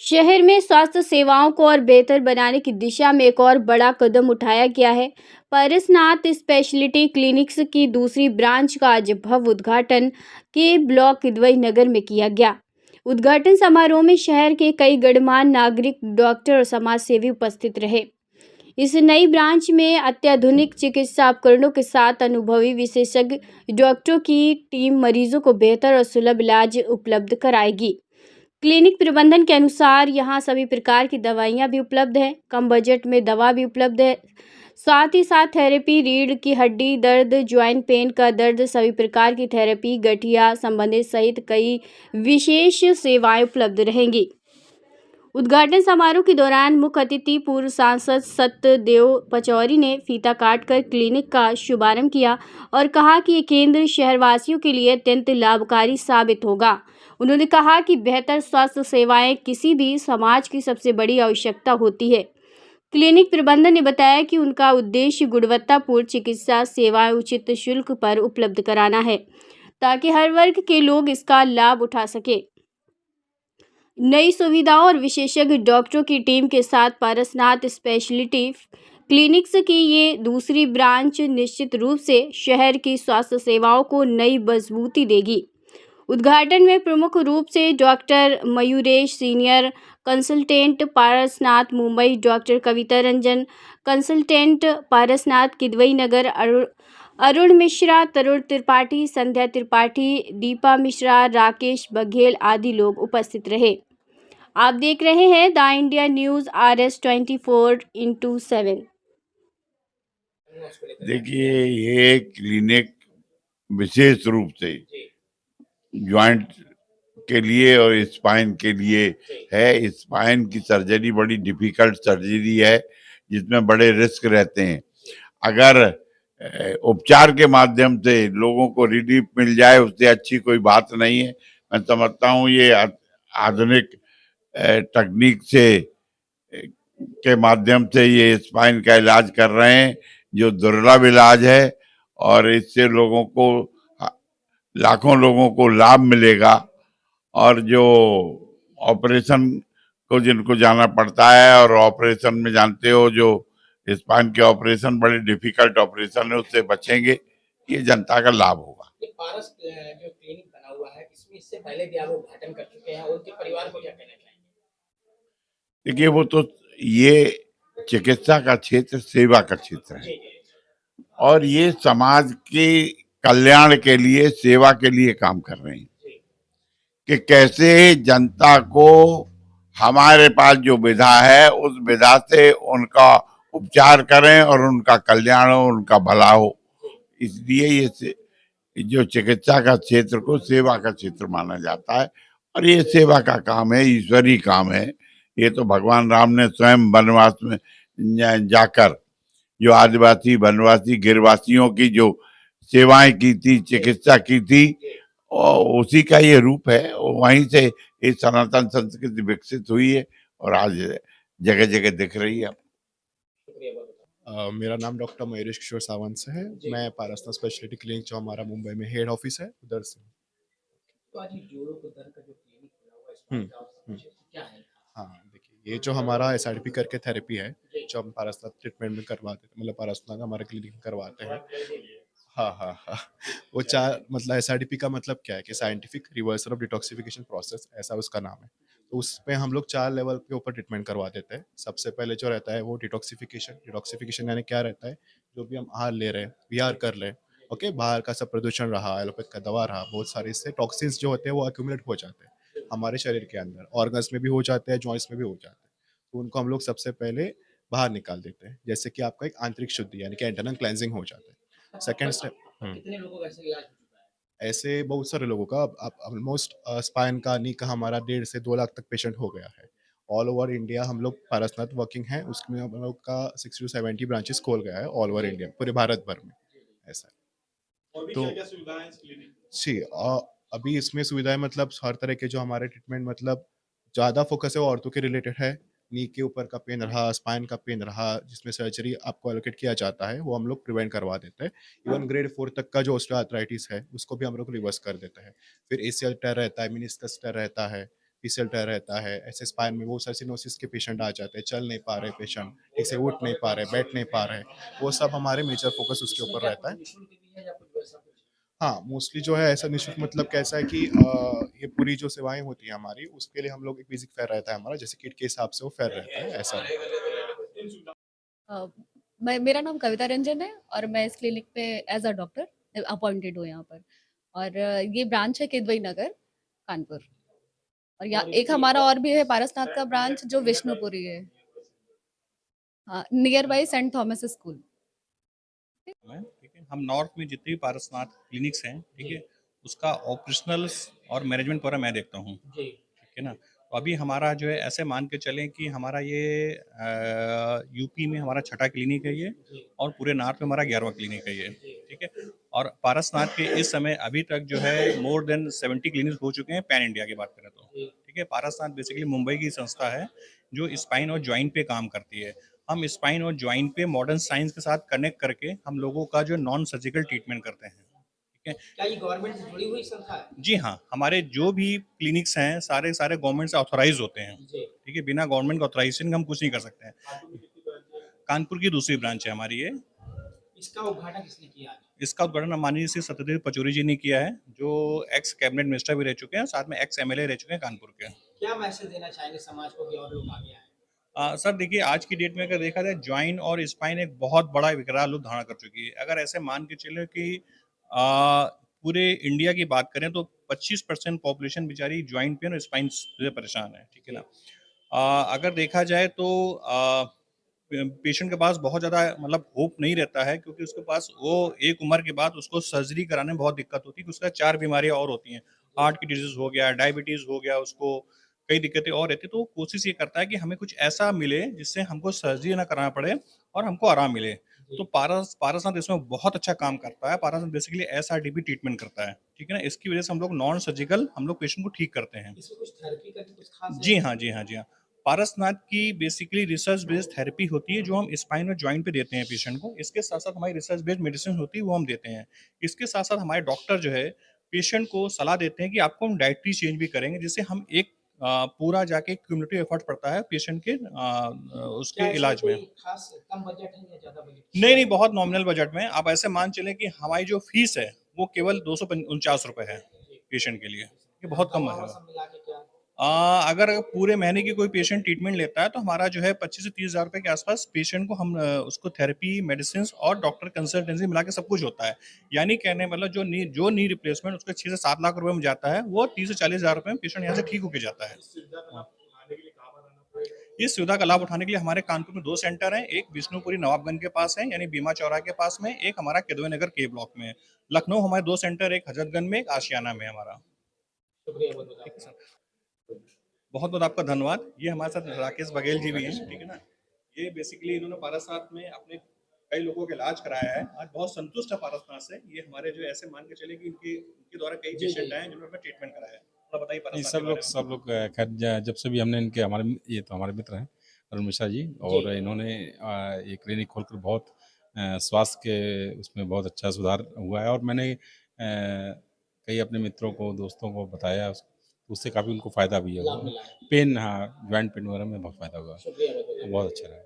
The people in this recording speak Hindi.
शहर में स्वास्थ्य सेवाओं को और बेहतर बनाने की दिशा में एक और बड़ा कदम उठाया गया है। पारसनाथ स्पेशलिटी क्लिनिक्स की दूसरी ब्रांच का आज भव्य उद्घाटन के ब्लॉक किदवई नगर में किया गया। उद्घाटन समारोह में शहर के कई गणमान्य नागरिक, डॉक्टर और समाज सेवी उपस्थित रहे। इस नई ब्रांच में अत्याधुनिक चिकित्सा उपकरणों के साथ अनुभवी विशेषज्ञ डॉक्टरों की टीम मरीजों को बेहतर और सुलभ इलाज उपलब्ध कराएगी। क्लिनिक प्रबंधन के अनुसार यहाँ सभी प्रकार की दवाइयाँ भी उपलब्ध हैं, कम बजट में दवा भी उपलब्ध है। साथ ही साथ थेरेपी, रीढ़ की हड्डी दर्द, ज्वाइंट पेन का दर्द, सभी प्रकार की थेरेपी, गठिया संबंधित सहित कई विशेष सेवाएं उपलब्ध रहेंगी। उद्घाटन समारोह के दौरान मुख्य अतिथि पूर्व सांसद सत्यदेव पचौरी ने फीता काटकर क्लिनिक का शुभारंभ किया और कहा कि ये केंद्र शहरवासियों के लिए अत्यंत लाभकारी साबित होगा। उन्होंने कहा कि बेहतर स्वास्थ्य सेवाएं किसी भी समाज की सबसे बड़ी आवश्यकता होती है। क्लिनिक प्रबंधन ने बताया कि उनका उद्देश्य गुणवत्तापूर्ण चिकित्सा सेवाएं उचित शुल्क पर उपलब्ध कराना है, ताकि हर वर्ग के लोग इसका लाभ उठा सके। नई सुविधाओं और विशेषज्ञ डॉक्टरों की टीम के साथ पारसनाथ स्पेशलिटी क्लिनिक्स की ये दूसरी ब्रांच निश्चित रूप से शहर की स्वास्थ्य सेवाओं को नई मजबूती देगी। उद्घाटन में प्रमुख रूप से doctor Mayuresh, senior consultant Parasnath Mumbai, doctor Kavita Ranjan, consultant Parasnath Kidwai Nagar, Arun Mishra, Tarun Tripathi, Sandhya Tripathi, Deepa Mishra, Rakesh Baghel आदि लोग उपस्थित रहे। आप देख रहे हैं द इंडिया न्यूज RS 24/7। देखिए, ये क्लिनिक विशेष रूप से जॉइंट के लिए और स्पाइन के लिए है। स्पाइन की सर्जरी बड़ी डिफिकल्ट सर्जरी है, जिसमें बड़े रिस्क रहते हैं। अगर उपचार के माध्यम से लोगों को रिलीफ मिल जाए, उससे अच्छी कोई बात नहीं है। मैं समझता हूँ ये आधुनिक तकनीक से के माध्यम से ये स्पाइन का इलाज कर रहे हैं, जो दुर्लभ इलाज है, और इससे लोगों को, लाखों लोगों को लाभ मिलेगा। और जो ऑपरेशन को जिनको जाना पड़ता है, और ऑपरेशन में जानते हो जो स्पाइन के ऑपरेशन बड़े डिफिकल्ट ऑपरेशन है, उससे बचेंगे। ये जनता का लाभ होगा। ये पारस जो क्लिनिक बना हुआ है, इसमें इससे पहले भी आप उद्घाटन कर चुके हैं, और उनके परिवार को क्या कहना चाहेंगे? देखिए, वो तो ये चिकित्सा का क्षेत्र सेवा का क्षेत्र है, और ये समाज के कल्याण के लिए, सेवा के लिए काम कर रहे हैं कि कैसे जनता को हमारे पास जो विधा है उस विधा से उनका उपचार करें और उनका कल्याण हो, उनका भला हो। इसलिए ये जो चिकित्सा का क्षेत्र को सेवा का क्षेत्र माना जाता है, और ये सेवा का काम है, ईश्वरीय काम है। ये तो भगवान राम ने स्वयं वनवास में जाकर जो आदिवासी, वनवासी, गिरवासियों की जो सेवाएं की थी, चिकित्सा की थी, और उसी का ये रूप है। वहीं से ये सनातन संस्कृति विकसित हुई है, और आज जगह जगह दिख रही है। मेरा नाम डॉक्टर मयूरेश किशोर सावंत से है। मैं पारसनाथ स्पेशलिटी क्लिनिक, जो हमारा मुंबई में हेड ऑफिस है, उधर से। तो आज ये जोड़ों को दर्द का जो क्लिनिक खुला हुआ है, इसमें क्या है? हाँ, देखिए, ये जो हमारा SIDP करके थेरेपी है, जो हम पारसनाथ ट्रीटमेंट में करवाते हैं, मतलब पारसनाथ हमारे क्लिनिक में करवाते हैं। हाँ, हाँ, हाँ। वो चार मतलब SIDP का मतलब क्या है कि scientific reversal of detoxification process, ऐसा उसका नाम है। तो उसमें हम लोग 4 लेवल के ऊपर ट्रीटमेंट करवा देते हैं। सबसे पहले जो रहता है वो डिटॉक्सिफिकेशन। डिटॉक्सिफिकेशन यानी क्या रहता है, जो भी हम आहार ले रहे हैं, विहार कर रहे हैं, ओके, बाहर का सब प्रदूषण रहा, एलोपैथ का दवा रहा, बहुत सारे इससे टॉक्सिन्स जो होते हैं वो एक्यूमुलेट हो जाते हैं हमारे शरीर के अंदर, ऑर्गन्स में भी हो जाते हैं, जॉइंट्स में भी हो जाते हैं। तो उनको हम लोग सबसे पहले बाहर निकाल देते हैं, जैसे कि आपका एक आंतरिक शुद्धि यानी कि इंटरनल क्लेंजिंग हो जाता है। सेकंड स्टेप, कितने लोगों का ऐसे इलाज हो चुका है? ऐसे बहुत सारे लोगों का, अब ऑलमोस्ट स्पाइन का, नी का हमारा 1.5 से 2 लाख तक पेशेंट हो गया है। ऑल ओवर इंडिया हम लोग पारसनाथ वर्किंग है, उसमें हम लोग का 60 to 70 ब्रांचेस खोल गया है ऑल ओवर इंडिया, पूरे भारत भर में, ऐसा है। और भी तो क्या-क्या सुविधाएं हैं इस क्लिनिक में? जी, अभी इसमें सुविधाएं मतलब हर तरह के जो हमारे ट्रीटमेंट, मतलब ज़्यादा फोकस है वो ऑर्थो के रिलेटेड है। नी के ऊपर का पेन रहा, स्पाइन का पेन रहा, जिसमें सर्जरी आपको एलोकेट किया जाता है, वो हम लोग प्रिवेंट करवा देते हैं। इवन ग्रेड 4 तक का जो ऑस्टियोआर्थराइटिस है, उसको भी हम लोग रिवर्स कर देते हैं। फिर ACL टेयर रहता है, मेनिस्कस टेयर रहता है, पीसीएल टेयर रहता है, ऐसे स्पाइन में वो सारे सिनोसिस के पेशेंट आ जाते हैं, चल नहीं पा रहे पेशेंट, ठीक से उठ नहीं पा रहे, बैठ नहीं पा रहे, वो सब हमारे मेजर फोकस उसके इसमें ऊपर क्या रहता कुछ है। निःशुल्क भी है या कुछ वैसा कुछ? हाँ, मोस्टली जो है ऐसा निःशुल्क मतलब कैसा है कि ये पूरी जो सेवाएँ होती हैं हमारी, उसके लिए हम लोग एक बेसिक फेयर रहता है हमारा, जैसे किट के हिसाब से वो फेयर रहता है, ऐसा रहता है। अ, मैं मेरा नाम कविता रंजन है और मैं इस क्लिनिक पे एज अ डॉक्टर अपॉइंटेड हूँ यहाँ पर। और ये ब्रांच है किदवई नगर, कानपुर। और यहाँ और एक इसकी हमारा और भी है पारसनाथ का ब्रांच जो विष्णुपुरी है, near by Saint Thomas school. में, ठीक है। हम नॉर्थ में जितने भी पारसनाथ क्लिनिक्स हैं, ठीक है, उसका ऑपरेशनल्स और मैनेजमेंट पूरा मैं देखता हूँ, जी ठीक है ना। तो अभी हमारा जो है ऐसे मान के चलें कि हमारा ये यूपी में हमारा छठा क्लिनिक है ये, जी और पूरे नॉर्थ में हमारा 11वां क्लिनिक है ये, जी ठीक है। और पारसनाथ के इस समय अभी तक जो है मोर देन 70 क्लिनिक्स हो चुके हैं पैन इंडिया की बात करें तो, जी ठीक है। पारसनाथ बेसिकली मुंबई की संस्था है जो स्पाइन और ज्वाइंट पे काम करती है। हम स्पाइन और ज्वाइंट पे मॉडर्न साइंस के साथ कनेक्ट करके हम लोगों का जो नॉन सर्जिकल ट्रीटमेंट करते हैं, ठीक है। क्या ये गवर्नमेंट से जुड़ी हुई संस्था है? जी हाँ, हमारे जो भी क्लिनिक्स हैं सारे सारे गवर्नमेंट से ऑथोराइज होते हैं, जी ठीक है। बिना गवर्नमेंट के ऑथोराइजेशन के हम कुछ नहीं कर सकते हैं। कानपुर की कितनी ब्रांच है? कानपुर की दूसरी ब्रांच है हमारी ये। इसका उद्घाटन किसने किया आज? इसका उद्घाटन माननीय श्री सत्यदेव पचौरी जी ने किया है, जो एक्स कैबिनेट मिनिस्टर भी रह चुके हैं, साथ में एक्स एमएलए रह चुके हैं कानपुर के। क्या मैसेज देना चाहेंगे समाज को कि और लोग आगे आए? सर देखिए, आज की डेट में अगर देखा जाए ज्वाइन और स्पाइन एक बहुत बड़ा विकराल रूप धारण कर चुकी है। अगर ऐसे मान के चले कि पूरे इंडिया की बात करें तो 25% पॉपुलेशन बेचारी ज्वाइंट पेन और स्पाइन से परेशान है, ठीक है ना। अगर देखा जाए तो पेशेंट के पास बहुत ज़्यादा मतलब होप नहीं रहता है, क्योंकि उसके पास वो एक उम्र के बाद उसको सर्जरी कराने में बहुत दिक्कत होती है, क्योंकि उसका 4 बीमारियाँ और होती हैं। हार्ट की डिजीज़ हो गया, डायबिटीज़ हो गया, उसको कई दिक्कतें और रहती हैं। तो वो कोशिश ये करता है कि हमें कुछ ऐसा मिले जिससे हमको सर्जरी ना कराना पड़े और हमको आराम मिले। तो पारसनाथ इसमें बहुत अच्छा काम करता है। पारसनाथ बेसिकली एसआरटीपी ट्रीटमेंट करता है, ठीक है ना। इसकी वजह से हम लोग नॉन सर्जिकल हम लोग पेशेंट को ठीक करते हैं। इसमें कुछ थेरेपी का भी कुछ खास जी है? हाँ, जी हाँ, जी हाँ। पारसनाथ की बेसिकली रिसर्च बेस्ड थेरेपी होती है जो हम स्पाइन और जॉइंट पे देते हैं पेशेंट को। इसके साथ-साथ हमारी रिसर्च बेस्ड मेडिसिन होती है वो हम देते हैं। इसके साथ-साथ हमारे डॉक्टर जो है पेशेंट को सलाह देते हैं कि आपको हम डाइटरी चेंज भी करेंगे, जिससे हम एक पूरा जाके क्युमुलेटिव एफर्ट पड़ता है पेशेंट के क्या उसके इसमें इलाज में। कोई खास कम बजट है या ज़्यादा बजट? नहीं, नहीं, बहुत नॉमिनल बजट में। आप ऐसे मान चलें कि हमारी जो फीस है वो केवल ₹249 है पेशेंट के लिए। ये बहुत कम दवा-ववा है। सब मिला के क्या? अगर पूरे महीने की कोई पेशेंट ट्रीटमेंट लेता है तो हमारा जो है 25 से 30 हज़ार रुपए के आसपास पेशेंट को हम उसको थेरेपी, मेडिसिन और डॉक्टर कंसल्टेंसी मिला के सब कुछ होता है। यानी कहने मतलब जो नी रिप्लेसमेंट उसका 6 से 7 लाख रुपए में जाता है, वो 30 से 40 हज़ार रुपए में पेशेंट यहाँ से ठीक होके जाता है। हाँ। इस सुविधा का लाभ उठाने के लिए हमारे कानपुर में 2 सेंटर हैं, एक विष्णुपुरी नवाबगंज के पास है यानी बीमा चौराहे के पास में, एक हमारा किदवई नगर के ब्लॉक में है। लखनऊ हमारे 2 सेंटर, एक हजरतगंज में, एक आशियाना में है हमारा। शुक्रिया बहुत-बहुत ठीक है आपका। सर। बहुत-बहुत आपका धन्यवाद। ये हमारे साथ राकेश बघेल जी भी हैं, ठीक है ना? ये बेसिकली इन्होंने पारसनाथ में अपने कई लोगों का इलाज कराया है। आज बहुत संतुष्ट है पारसनाथ से। ये हमारे जो ऐसे मान के चले कि इनके द्वारा कई जी, पेशेंट जी। आए हैं जिन्होंने अपना ट्रीटमेंट कराया है। थोड़ा बताइए नहीं, पारसनाथ के बारे में। सब लोग खैर जब से भी हमने इनके हमारे ये तो हमारे मित्र हैं अरुण मिश्रा जी, जी। और इन्होंने ये क्लिनिक खोलकर बहुत स्वास्थ्य के उसमें बहुत अच्छा सुधार हुआ है, और मैंने कई अपने मित्रों को, दोस्तों को बताया, उससे काफ़ी उनको फ़ायदा भी है। लाभ मिला है। पेन, हाँ, जॉइंट पेन वगैरह में बहुत फ़ायदा हुआ, शुक्रिया बहुत-बहुत आपका। बहुत अच्छा रहा।